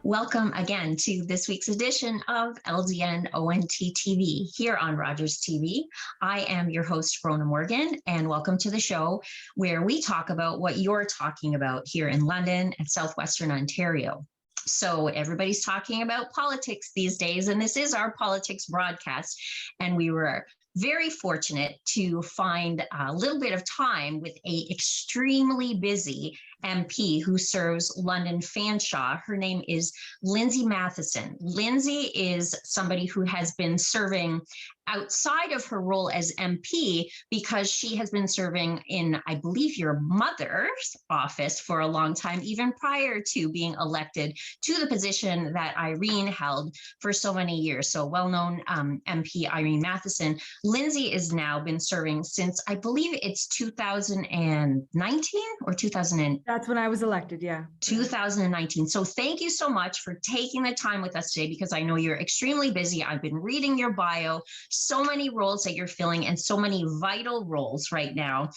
Welcome again to this week's edition of LdnOnt TV here on Rogers TV. I am your host, Bronagh Morgan, and welcome to the show where we talk about what you're talking about here in London and Southwestern Ontario. So everybody's talking about politics these days, and this is our politics broadcast, and we were very fortunate to find a little bit of time with a extremely busy MP who serves London-Fanshawe. Her name is Lindsay Mathyssen. Lindsay is somebody who has been serving outside of her role as MP because she has been serving in, I believe, your mother's office for a long time, even prior to being elected to the position that Irene held for so many years. So well-known MP Irene Mathyssen. Lindsay has now been serving since, I believe it's 2019 or 2000. That's when I was elected, yeah. 2019. So thank you so much for taking the time with us today, because I know you're extremely busy. I've been reading your bio, so many roles that you're filling and so many vital roles right now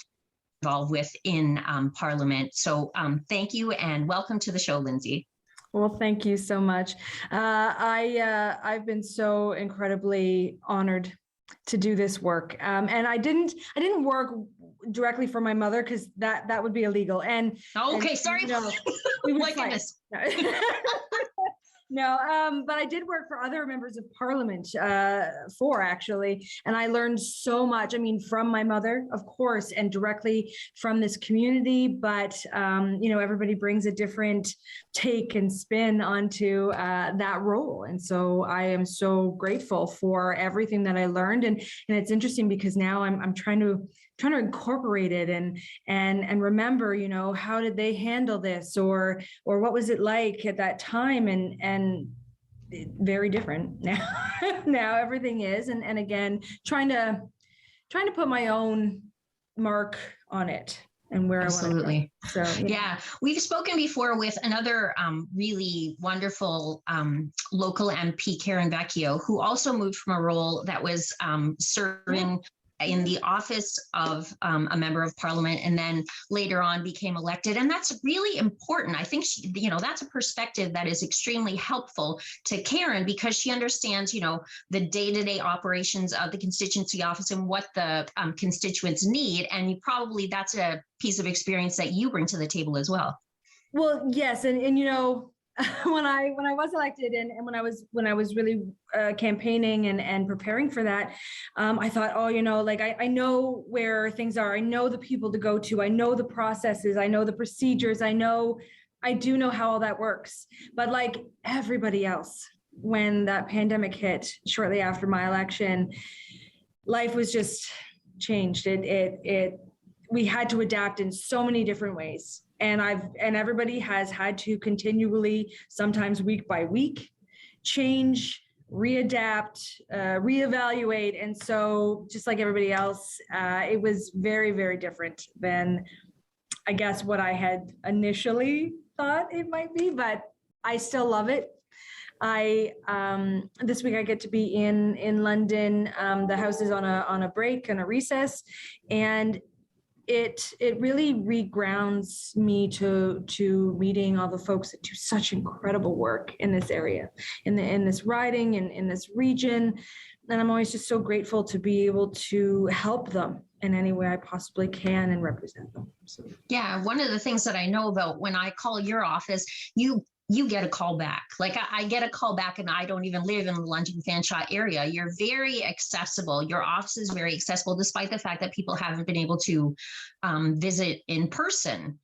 involved with in Parliament. So thank you and welcome to the show, Lindsay. Well, thank you so much. I've been so incredibly honored to do this work, and I didn't work directly for my mother because that would be illegal. And sorry, you know, we would my goodness. No, but I did work for other members of Parliament, four actually, and I learned so much. I mean, from my mother, of course, and directly from this community. But you know, everybody brings a different take and spin onto that role, and so I am so grateful for everything that I learned. And it's interesting because now I'm trying to incorporate it and remember, you know, how did they handle this, or what was it like at that time, and very different now. Now everything is, and again, trying to put my own mark on it and where Absolutely. I want to go. So yeah, we've spoken before with another really wonderful local MP, Karen Vecchio, who also moved from a role that was serving in the office of a member of Parliament, and then later on became elected. And that's really important. I think that's a perspective that is extremely helpful to Karen, because she understands, you know, the day-to-day operations of the constituency office and what the constituents need. And that's a piece of experience that you bring to the table as well. Well, yes, and you know, when I was elected and when I was really campaigning and preparing for that, I thought, oh, you know, like I know where things are. I know the people to go to. I know the processes. I know the procedures. I do know how all that works. But like everybody else, when that pandemic hit shortly after my election, life was just changed. We had to adapt in so many different ways. And everybody has had to continually, sometimes week by week, change, readapt, reevaluate. And so just like everybody else, it was very, very different than, I guess, what I had initially thought it might be, but I still love it. This week I get to be in London. The house is on a break and a recess, and it really regrounds me to meeting all the folks that do such incredible work in this area, in this riding and in this region. And I'm always just so grateful to be able to help them in any way I possibly can and represent them. So. Yeah, one of the things that I know about when I call your office, you get a call back. Like I get a call back, and I don't even live in the London-Fanshawe area. You're very accessible. Your office is very accessible, despite the fact that people haven't been able to visit in person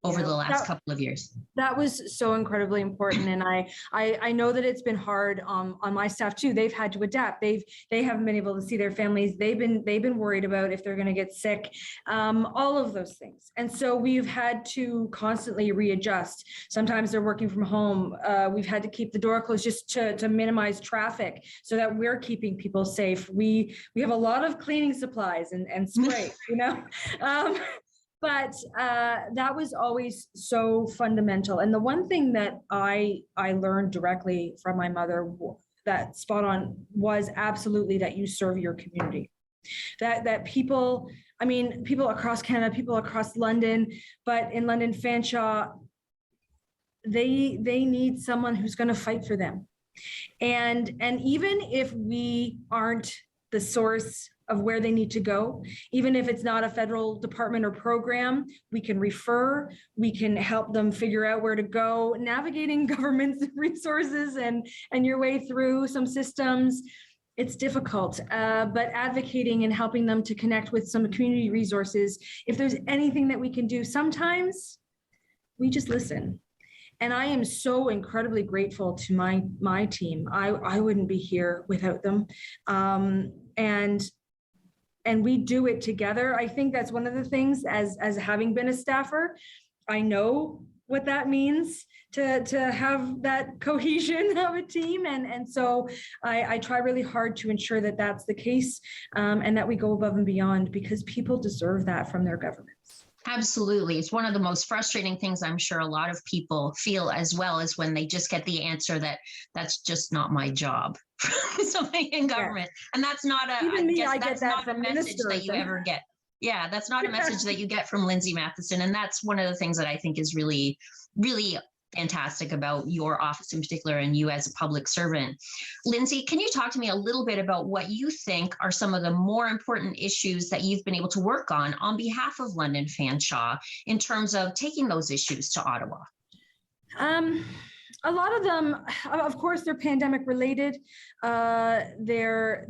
over the last couple of years. That was so incredibly important. And I know that it's been hard on my staff too. They've had to adapt. They haven't been able to see their families. They've been worried about if they're going to get sick, all of those things. And so we've had to constantly readjust. Sometimes they're working from home. We've had to keep the door closed just to minimize traffic so that we're keeping people safe. We have a lot of cleaning supplies and spray, you know. But that was always so fundamental. And the one thing that I learned directly from my mother that spot on was absolutely that you serve your community. That people, I mean, people across Canada, people across London, but in London-Fanshawe, they need someone who's going to fight for them. And even if we aren't the source of where they need to go, even if it's not a federal department or program, we can refer, we can help them figure out where to go. Navigating government's resources and your way through some systems, it's difficult, but advocating and helping them to connect with some community resources. If there's anything that we can do, sometimes we just listen. And I am so incredibly grateful to my team. I wouldn't be here without them. And we do it together. I think that's one of the things, as having been a staffer, I know what that means to have that cohesion of a team. And so I try really hard to ensure that that's the case, and that we go above and beyond, because people deserve that from their governments. Absolutely. It's one of the most frustrating things I'm sure a lot of people feel, as well, as when they just get the answer that that's just not my job. Something in government. Yeah. And that's not a, Even me, I that's get not a message that you ever get. Yeah, that's not a message that you get from Lindsay Mathyssen. And that's one of the things that I think is really, really fantastic about your office in particular, and you as a public servant. Lindsay, can you talk to me a little bit about what you think are some of the more important issues that you've been able to work on behalf of London-Fanshawe in terms of taking those issues to Ottawa? A lot of them, of course, they're pandemic related. They're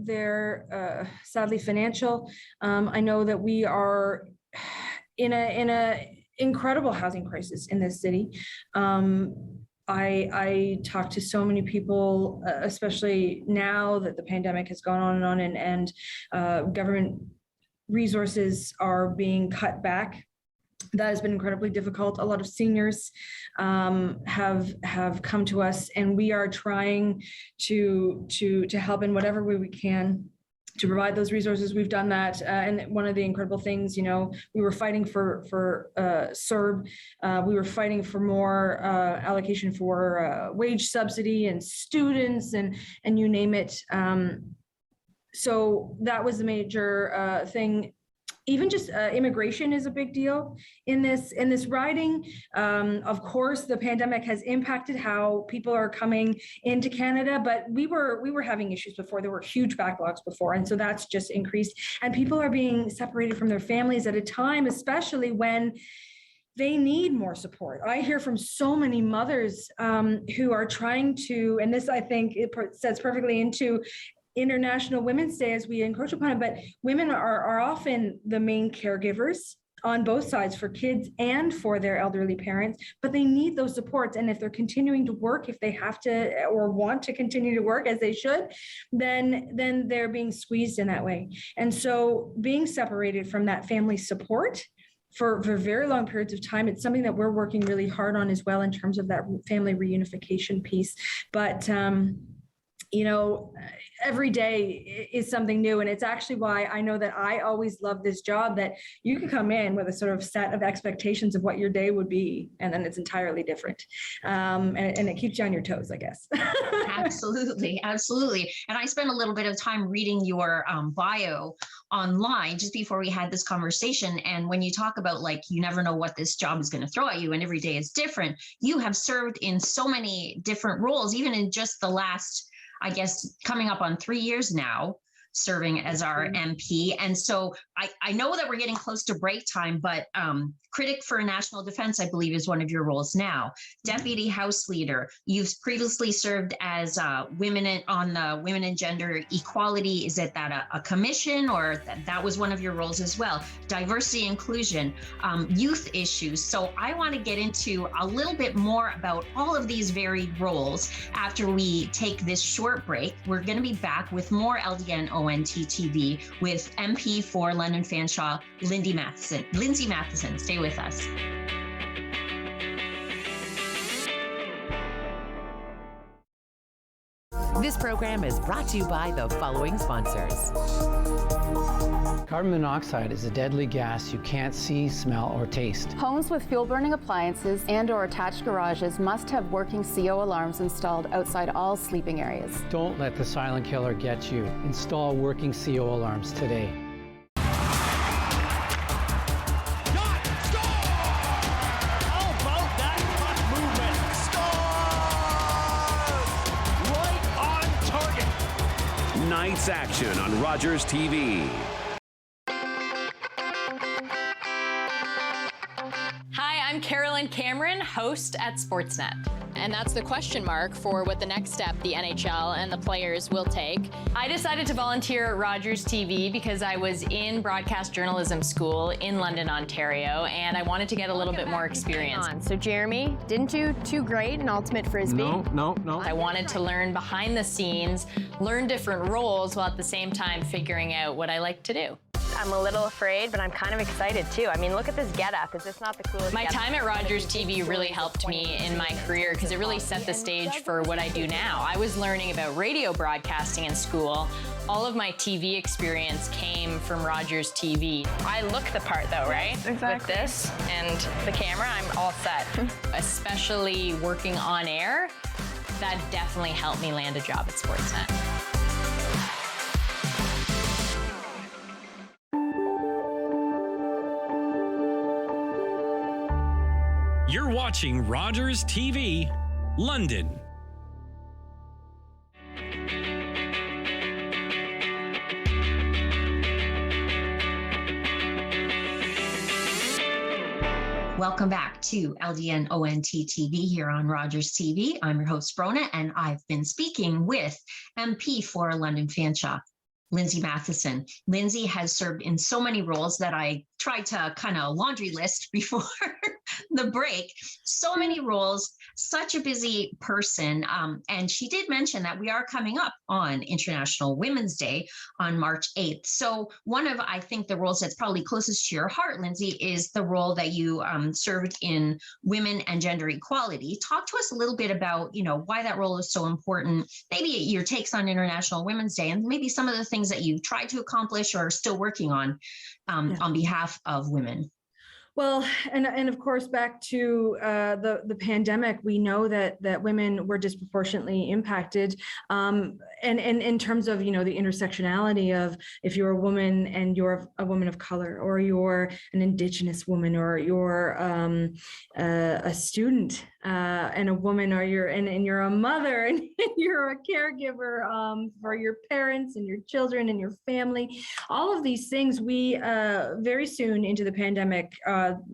sadly financial. I know that we are in a incredible housing crisis in this city. I talk to so many people, especially now that the pandemic has gone on and government resources are being cut back. That has been incredibly difficult. A lot of seniors have come to us, and we are trying to help in whatever way we can to provide those resources. We've done that, and one of the incredible things, we were fighting for CERB. We were fighting for more allocation for wage subsidy and students and you name it. So that was the major thing. Even just immigration is a big deal in this riding. Of course, the pandemic has impacted how people are coming into Canada, but we were having issues before. There were huge backlogs before, and so that's just increased. And people are being separated from their families at a time, especially when they need more support. I hear from so many mothers who are trying to, and this I think it sets perfectly into International Women's Day as we encroach upon it, but women are often the main caregivers on both sides for kids and for their elderly parents, but they need those supports. And if they're continuing to work, if they have to or want to continue to work as they should, then they're being squeezed in that way. And so being separated from that family support for very long periods of time, it's something that we're working really hard on as well in terms of that family reunification piece. But every day is something new. And it's actually why I know that I always love this job, that you can come in with a sort of set of expectations of what your day would be, and then it's entirely different. And it keeps you on your toes, I guess. Absolutely. Absolutely. And I spent a little bit of time reading your bio online just before we had this conversation. And when you talk about, you never know what this job is going to throw at you, and every day is different, you have served in so many different roles, even in just the last, I guess, coming up on 3 years now, serving as our MP. And so I know that we're getting close to break time, but critic for national defense, I believe, is one of your roles now. Deputy House Leader. You've previously served as women on the Women and Gender Equality. Is it that a commission, or that was one of your roles as well? Diversity, inclusion, youth issues. So I want to get into a little bit more about all of these varied roles after we take this short break. We're going to be back with more LdnOnt TV with MP for London-Fanshawe, Lindsay Mathyssen. Stay with us. This program is brought to you by the following sponsors. Carbon monoxide is a deadly gas you can't see, smell, or taste. Homes with fuel-burning appliances and/or attached garages must have working CO alarms installed outside all sleeping areas. Don't let the silent killer get you. Install working CO alarms today. tonight's action on Rogers TV. Hi, I'm Carolyn Cameron, host at Sportsnet. And that's the question mark for what the next step the NHL and the players will take. I decided to volunteer at Rogers TV because I was in broadcast journalism school in London, Ontario, and I wanted to get a little bit more experience. So Jeremy, didn't do too great in ultimate frisbee? No. I wanted to learn behind the scenes, learn different roles, while at the same time figuring out what I like to do. I'm a little afraid, but I'm kind of excited too. I mean, look at this getup. Is this not the coolest? My time at Rogers TV really helped me in my career because it really set the stage for what I do now. I was learning about radio broadcasting in school. All of my TV experience came from Rogers TV. I look the part though, right? Exactly. With this and the camera, I'm all set. Especially working on air, that definitely helped me land a job at Sportsnet. You're watching Rogers TV, London. Welcome back to LdnOnt TV here on Rogers TV. I'm your host, Bronagh, and I've been speaking with MP for London-Fanshawe, Lindsay Mathyssen. Lindsay has served in so many roles that I tried to kind of laundry list before the break. So many roles, such a busy person. And she did mention that we are coming up on International Women's Day on March 8th. So one of, I think, the roles that's probably closest to your heart, Lindsay, is the role that you served in women and gender equality. Talk to us a little bit about, why that role is so important, maybe your takes on International Women's Day, and maybe some of the things that you've tried to accomplish or are still working on behalf of women. Well, and of course, back to the pandemic, we know that women were disproportionately impacted, and in terms of the intersectionality of if you're a woman and you're a woman of color, or you're an Indigenous woman, or you're a student and a woman, or you're a mother and you're a caregiver for your parents and your children and your family. All of these things, we very soon into the pandemic.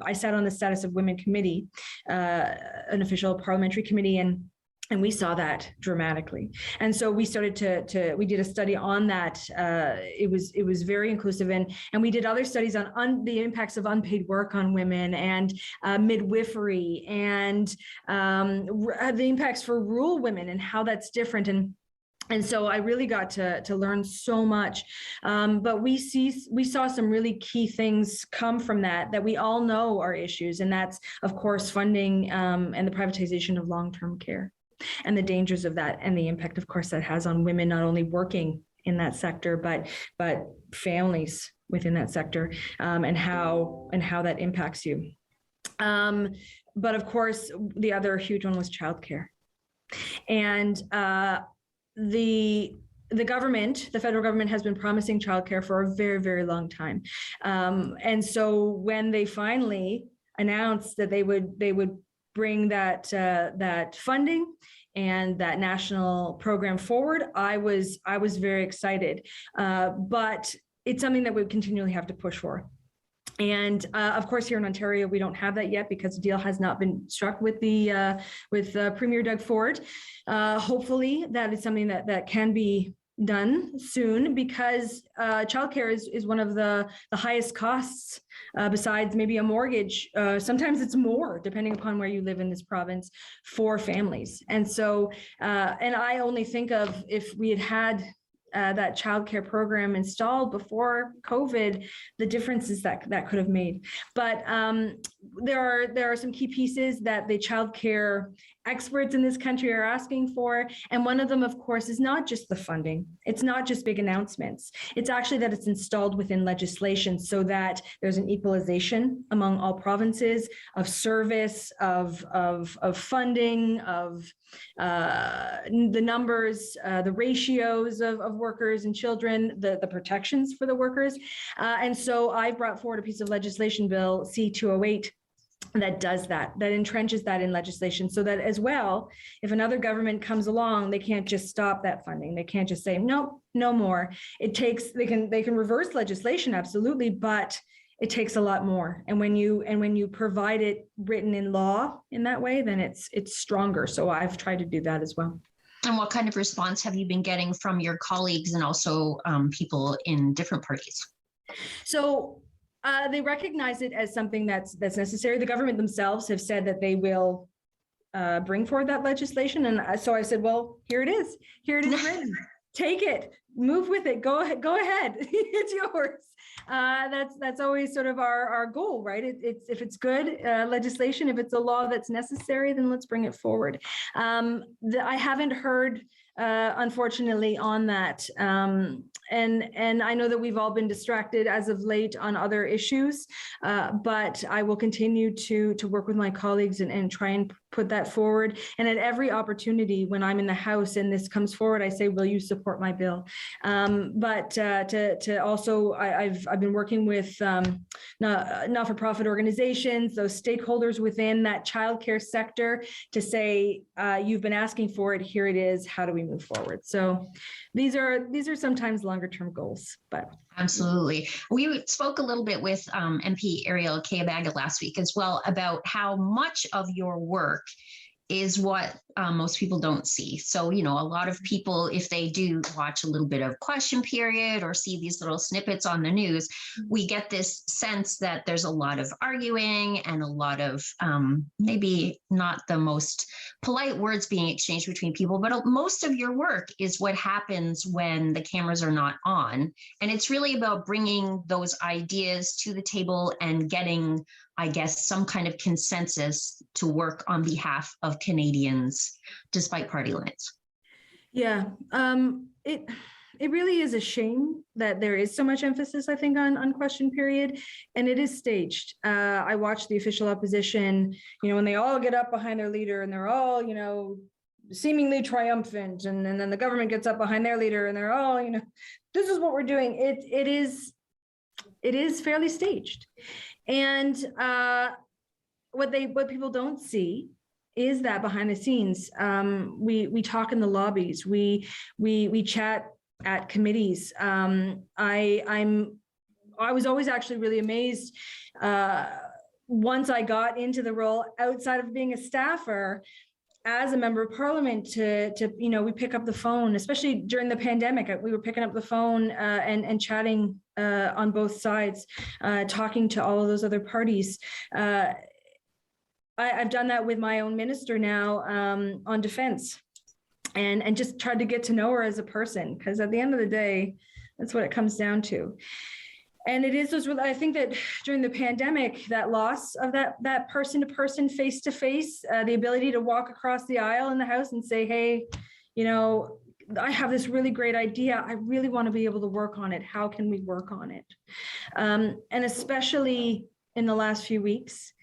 I sat on the Status of Women Committee, an official parliamentary committee, and we saw that dramatically. And so we started we did a study on that. It was very inclusive, and we did other studies on the impacts of unpaid work on women, and midwifery, and the impacts for rural women and how that's different. And so I really got to learn so much, but we saw some really key things come from that we all know are issues, and that's of course funding and the privatization of long-term care, and the dangers of that, and the impact, of course, that has on women not only working in that sector, but families within that sector, and how that impacts you. But of course, the other huge one was childcare, and the government, the federal government, has been promising childcare for a very, very long time. And so when they finally announced that they would bring that funding and that national program forward, I was very excited. But it's something that we continually have to push for. And of course, here in Ontario, we don't have that yet because the deal has not been struck with Premier Doug Ford. Hopefully, that is something that can be done soon, because childcare is one of the highest costs besides maybe a mortgage. Sometimes it's more, depending upon where you live in this province, for families. And so, and I only think of if we had that childcare program installed before COVID, the differences that could have made. But there are some key pieces that the childcare experts in this country are asking for. And one of them, of course, is not just the funding. It's not just big announcements. It's actually that it's installed within legislation so that there's an equalization among all provinces of service, of funding, of the numbers, the ratios of workers and children, the protections for the workers. And so I brought forward a piece of legislation, Bill C-208, that does that entrenches that in legislation, so that as well, if another government comes along, they can't just stop that funding. They can't just say, nope, no more. It takes, they can reverse legislation, absolutely, but it takes a lot more. And when you provide it written in law in that way, then it's stronger. So I've tried to do that as well. And what kind of response have you been getting from your colleagues and also people in different parties? So they recognize it as something that's necessary. The government themselves have said that they will bring forward that legislation. And so I said, well, here it is. Here it is written. Take it, move with it, go ahead. It's yours. That's always sort of our goal, right? It's if it's good legislation, if it's a law that's necessary, then let's bring it forward. I haven't heard, unfortunately, on that. And I know that we've all been distracted as of late on other issues, but I will continue to work with my colleagues and try and put that forward. And at every opportunity when I'm in the House and this comes forward, I say, will you support my bill? But to also, I've been working with not-for-profit organizations, those stakeholders within that childcare sector, to say, you've been asking for it, here it is, how do we move forward? So these are sometimes longer-term goals, but. Absolutely. We spoke a little bit with MP Ariel Kayabaga last week as well about how much of your work is what most people don't see. So, you know, a lot of people, if they do watch a little bit of Question Period or see these little snippets on the news, we get this sense that there's a lot of arguing and a lot of maybe not the most polite words being exchanged between people, but most of your work is what happens when the cameras are not on. And it's really about bringing those ideas to the table and getting, I guess, some kind of consensus to work on behalf of Canadians, despite party lines. Yeah, it really is a shame that there is so much emphasis, I think, on Question Period, and it is staged. I watched the official opposition, you know, when they all get up behind their leader and they're all, you know, seemingly triumphant, and then the government gets up behind their leader and they're all, you know, this is what we're doing. It is fairly staged. And what people don't see is that behind the scenes, we talk in the lobbies, we chat at committees. I was always actually really amazed once I got into the role outside of being a staffer as a member of parliament to you know, we pick up the phone, especially during the pandemic. We were picking up the phone and chatting on both sides, talking to all of those other parties. I've done that with my own minister now on defense, and just tried to get to know her as a person, because at the end of the day, that's what it comes down to. And it is those, I think that during the pandemic, that loss of that person-to-person, face-to-face, the ability to walk across the aisle in the House and say, hey, you know, I have this really great idea. I really want to be able to work on it. How can we work on it? And especially in the last few weeks,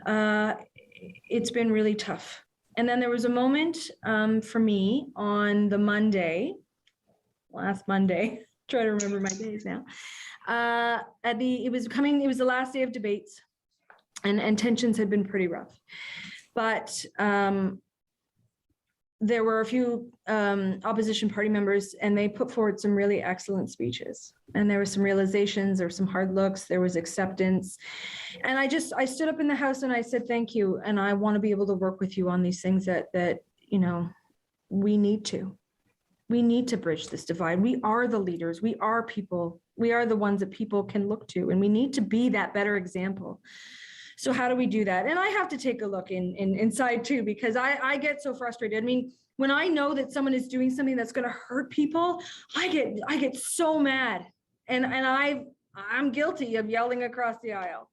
it's been really tough. And then there was a moment for me on the last Monday, try to remember my days now. It was the last day of debates, and tensions had been pretty rough. But there were a few opposition party members, and they put forward some really excellent speeches. And there were some realizations, there were some hard looks, there was acceptance. And I stood up in the House and I said, thank you. And I want to be able to work with you on these things that you know, we need to bridge this divide. We are the leaders. We are people. We are the ones that people can look to, and we need to be that better example. So how do we do that? And I have to take a look inside too, because I get so frustrated. I mean, when I know that someone is doing something that's going to hurt people, I get so mad, and I'm guilty of yelling across the aisle.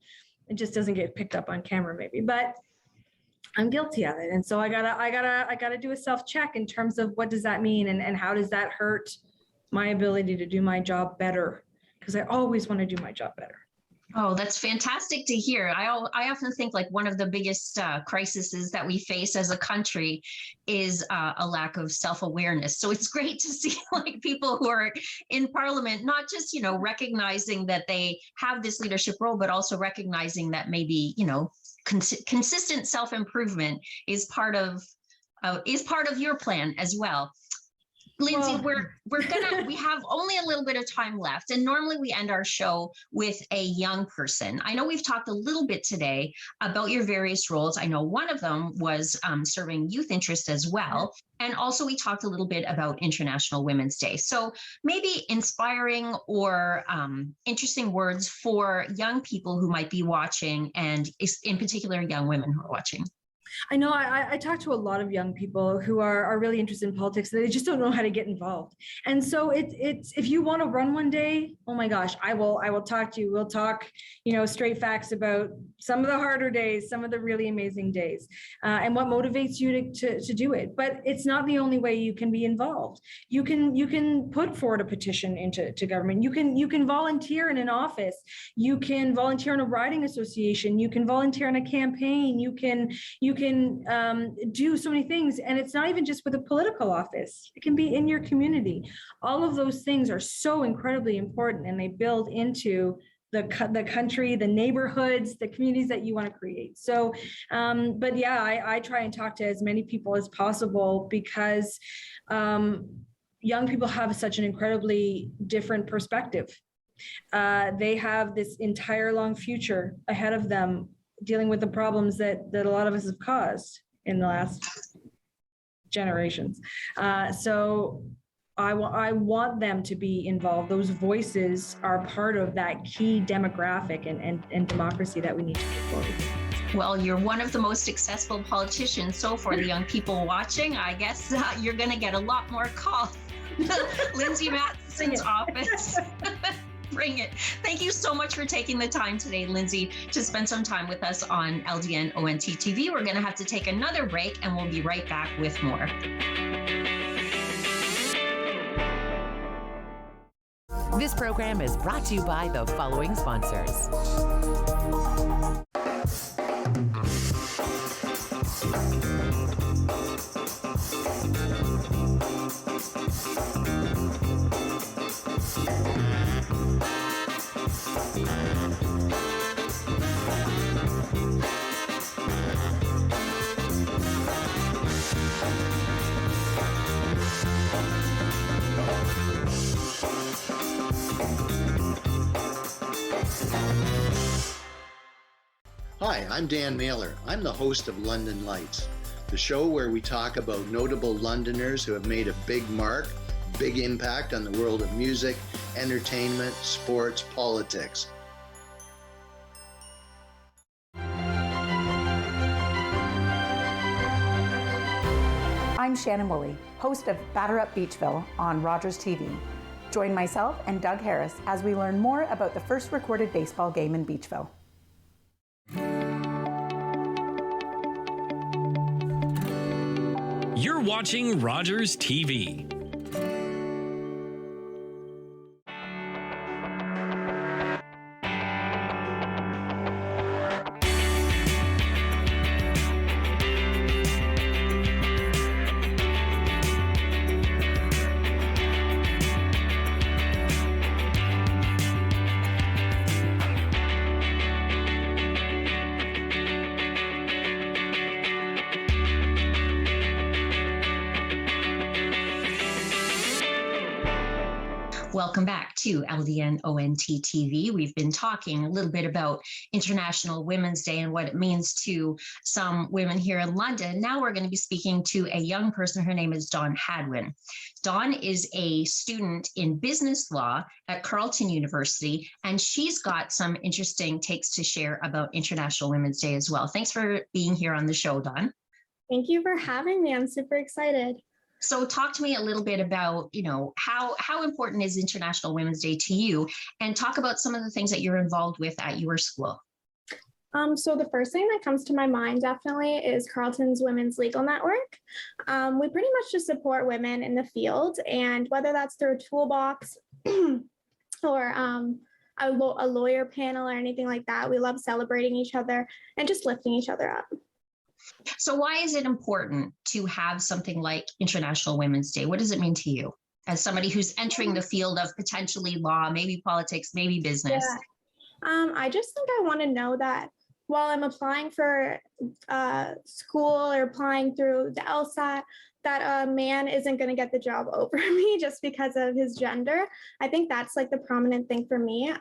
It just doesn't get picked up on camera, maybe, but I'm guilty of it. And so I gotta do a self-check in terms of what does that mean, and how does that hurt my ability to do my job better? Because I always want to do my job better. Oh, that's fantastic to hear. I often think like one of the biggest crises that we face as a country is a lack of self-awareness. So it's great to see like people who are in Parliament, not just, you know, recognizing that they have this leadership role, but also recognizing that maybe, you know, consistent self-improvement is part of your plan as well. Lindsay, we have only a little bit of time left, and normally we end our show with a young person. I know we've talked a little bit today about your various roles. I know one of them was serving youth interest as well. And also we talked a little bit about International Women's Day. So maybe inspiring or interesting words for young people who might be watching, and in particular, young women who are watching. I know I talk to a lot of young people who are really interested in politics. They just don't know how to get involved. And so it's if you want to run one day, oh my gosh, I will talk to you. We'll talk, straight facts about some of the harder days, some of the really amazing days, and what motivates you to do it. But it's not the only way you can be involved. You can put forward a petition into government. You can volunteer in an office. You can volunteer in a riding association. You can volunteer in a campaign. You can do so many things, and it's not even just with a political office. It can be in your community. All of those things are so incredibly important, and they build into the country, the neighborhoods, the communities that you want to create. So, but yeah, I try and talk to as many people as possible, because young people have such an incredibly different perspective. They have this entire long future ahead of them, dealing with the problems that a lot of us have caused in the last generations. So I want them to be involved. Those voices are part of that key demographic and democracy that we need to move forward. Well, you're one of the most successful politicians. So for the young people watching, I guess you're going to get a lot more calls. Lindsay Mathyssen's office. Bring it. Thank you so much for taking the time today, Lindsay, to spend some time with us on LdnOnt TV. We're going to have to take another break, and we'll be right back with more. This program is brought to you by the following sponsors. Hi, I'm Dan Mailer. I'm the host of London Lights, the show where we talk about notable Londoners who have made a big mark, big impact on the world of music, entertainment, sports, politics. I'm Shannon Woolley, host of Batter Up Beachville on Rogers TV. Join myself and Doug Harris as we learn more about the first recorded baseball game in Beachville. You're watching Rogers TV. Welcome back to LdnOnt TV. We've been talking a little bit about International Women's Day and what it means to some women here in London. Now we're going to be speaking to a young person. Her name is Dawn Hadwin. Dawn is a student in business law at Carleton University, and she's got some interesting takes to share about International Women's Day as well. Thanks for being here on the show, Dawn. Thank you for having me. I'm super excited. So talk to me a little bit about, how important is International Women's Day to you, and talk about some of the things that you're involved with at your school. So the first thing that comes to my mind definitely is Carleton's Women's Legal Network. We pretty much just support women in the field, and whether that's through a toolbox or a lawyer panel or anything like that, we love celebrating each other and just lifting each other up. So why is it important to have something like International Women's Day? What does it mean to you as somebody who's entering the field of potentially law, maybe politics, maybe business? Yeah. I just think I want to know that while I'm applying for school or applying through the LSAT, that a man isn't going to get the job over me just because of his gender. I think that's like the prominent thing for me,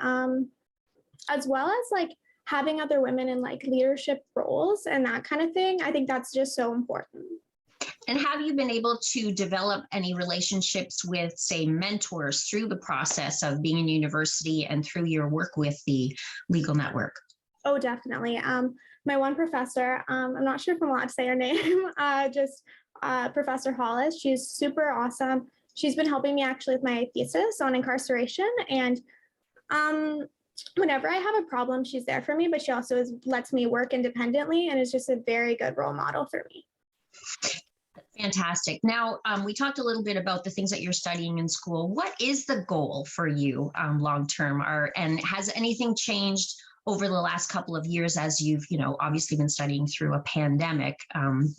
as well as like having other women in like leadership roles and that kind of thing. I think that's just so important. And have you been able to develop any relationships with, say, mentors through the process of being in university and through your work with the Legal Network? Oh, definitely. My one professor, I'm not sure if I'm allowed to say her name, Professor Hollis. She's super awesome. She's been helping me actually with my thesis on incarceration. And whenever I have a problem, she's there for me, but she also lets me work independently and is just a very good role model for me. Fantastic. Now, we talked a little bit about the things that you're studying in school. What is the goal for you long-term? And has anything changed over the last couple of years as you've, obviously been studying through a pandemic?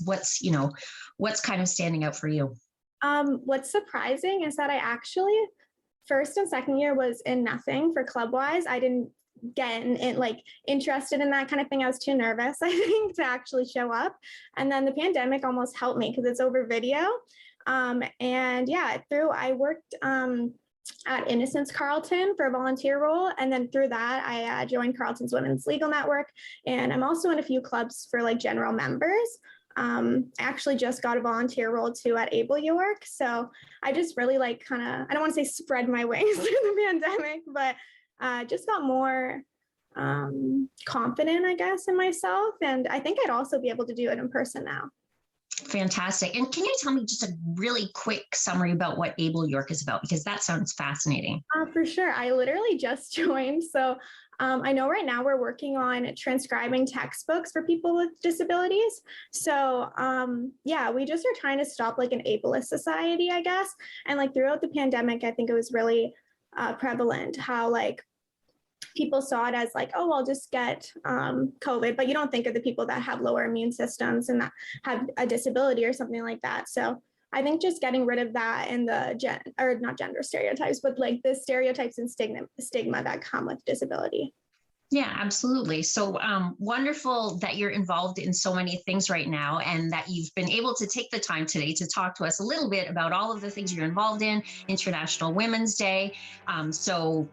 What's kind of standing out for you? What's surprising is that I actually, first and second year was in nothing for club-wise. I didn't get interested in that kind of thing. I was too nervous, I think, to actually show up. And then the pandemic almost helped me because it's over video. And yeah, I worked at Innocence Carleton for a volunteer role. And then through that, I joined Carleton's Women's Legal Network. And I'm also in a few clubs for like general members. I actually just got a volunteer role too at Able York. So I just really I don't want to say spread my wings through the pandemic, but just got more confident, I guess, in myself. And I think I'd also be able to do it in person now. Fantastic. And can you tell me just a really quick summary about what Able York is about? Because that sounds fascinating. For sure. I literally just joined. So I know right now we're working on transcribing textbooks for people with disabilities. So yeah, we just are trying to stop like an ableist society, I guess. And like throughout the pandemic, I think it was really prevalent how like people saw it as like, oh, I'll just get COVID, but you don't think of the people that have lower immune systems and that have a disability or something like that. So I think just getting rid of that and the not gender stereotypes, but like the stereotypes and stigma that come with disability. Yeah, absolutely. So wonderful that you're involved in so many things right now and that you've been able to take the time today to talk to us a little bit about all of the things you're involved in, International Women's Day. So,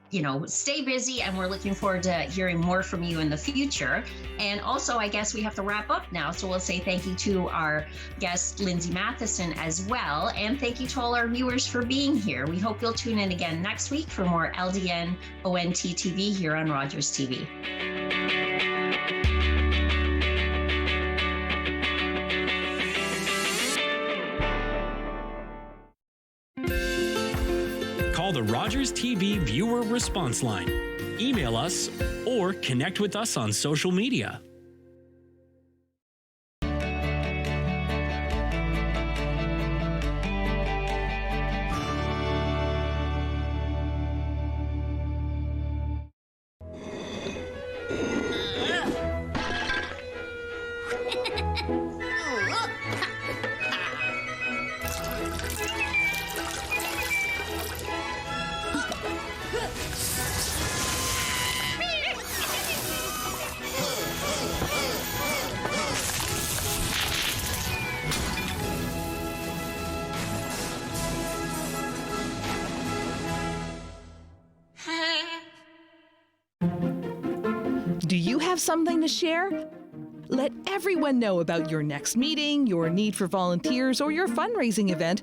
stay busy and we're looking forward to hearing more from you in the future. And also, I guess we have to wrap up now. So we'll say thank you to our guest, Lindsay Mathyssen, as well. And thank you to all our viewers for being here. We hope you'll tune in again next week for more LdnOnt TV here on Rogers TV. Call the Rogers TV viewer response line, email us, or connect with us on social media. Do you have something to share? Let everyone know about your next meeting, your need for volunteers, or your fundraising event